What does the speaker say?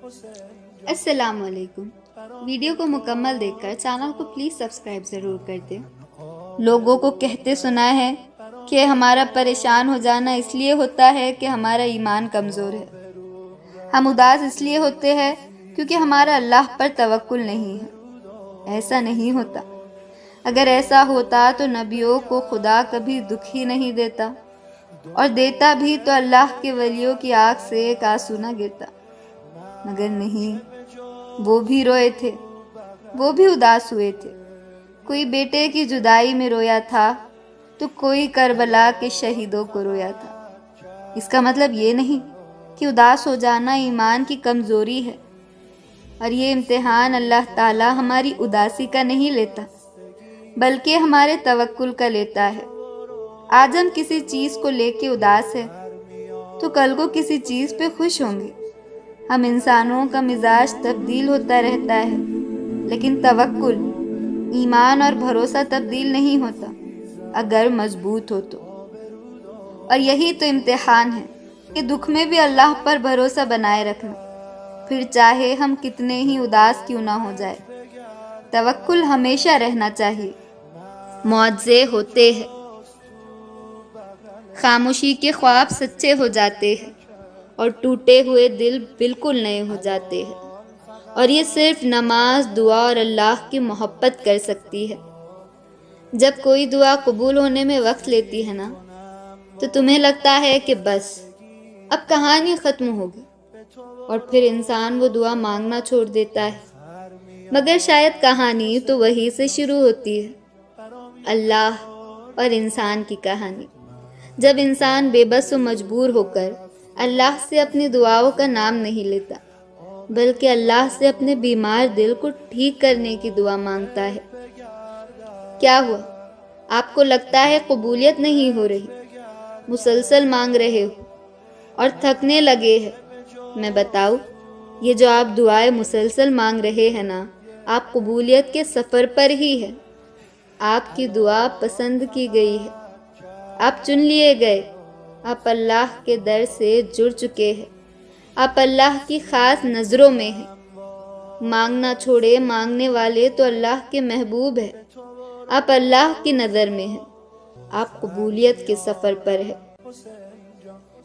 السلام علیکم۔ ویڈیو کو مکمل دیکھ کر چینل کو پلیز سبسکرائب ضرور کر دیں۔ لوگوں کو کہتے سنا ہے کہ ہمارا پریشان ہو جانا اس لیے ہوتا ہے کہ ہمارا ایمان کمزور ہے۔ ہم اداس اس لیے ہوتے ہیں کیونکہ ہمارا اللہ پر توکل نہیں ہے۔ ایسا نہیں ہوتا۔ اگر ایسا ہوتا تو نبیوں کو خدا کبھی دکھ ہی نہیں دیتا، اور دیتا بھی تو اللہ کے ولیوں کی آنکھ سے ایک آنسو نہ گرتا۔ مگر نہیں، وہ بھی روئے تھے، وہ بھی اداس ہوئے تھے۔ کوئی بیٹے کی جدائی میں رویا تھا تو کوئی کربلا کے شہیدوں کو رویا تھا۔ اس کا مطلب یہ نہیں کہ اداس ہو جانا ایمان کی کمزوری ہے، اور یہ امتحان اللہ تعالی ہماری اداسی کا نہیں لیتا بلکہ ہمارے توکل کا لیتا ہے۔ آج ہم کسی چیز کو لے کے اداس ہے تو کل کو کسی چیز پہ خوش ہوں گے۔ ہم انسانوں کا مزاج تبدیل ہوتا رہتا ہے، لیکن توکل، ایمان اور بھروسہ تبدیل نہیں ہوتا اگر مضبوط ہو تو۔ اور یہی تو امتحان ہے کہ دکھ میں بھی اللہ پر بھروسہ بنائے رکھنا، پھر چاہے ہم کتنے ہی اداس کیوں نہ ہو جائے۔ توکل ہمیشہ رہنا چاہیے۔ معجزے ہوتے ہیں، خاموشی کے خواب سچے ہو جاتے ہیں، اور ٹوٹے ہوئے دل بالکل نئے ہو جاتے ہیں، اور یہ صرف نماز، دعا اور اللہ کی محبت کر سکتی ہے۔ جب کوئی دعا قبول ہونے میں وقت لیتی ہے نا، تو تمہیں لگتا ہے کہ بس اب کہانی ختم ہوگی، اور پھر انسان وہ دعا مانگنا چھوڑ دیتا ہے۔ مگر شاید کہانی تو وہی سے شروع ہوتی ہے، اللہ اور انسان کی کہانی۔ جب انسان بے بس و مجبور ہو کر اللہ سے اپنی دعاؤں کا نام نہیں لیتا، بلکہ اللہ سے اپنے بیمار دل کو ٹھیک کرنے کی دعا مانگتا ہے۔ کیا ہوا؟ آپ کو لگتا ہے قبولیت نہیں ہو رہی، مسلسل مانگ رہے ہو اور تھکنے لگے ہیں۔ میں بتاؤں، یہ جو آپ دعائیں مسلسل مانگ رہے ہیں نا، آپ قبولیت کے سفر پر ہی ہے۔ آپ کی دعا پسند کی گئی ہے، آپ چن لیے گئے، آپ اللہ کے در سے جڑ چکے ہیں، آپ اللہ کی خاص نظروں میں ہیں۔ مانگنا چھوڑے، مانگنے والے تو اللہ کے محبوب ہیں۔ آپ اللہ کی نظر میں ہیں، آپ قبولیت کے سفر پر ہیں۔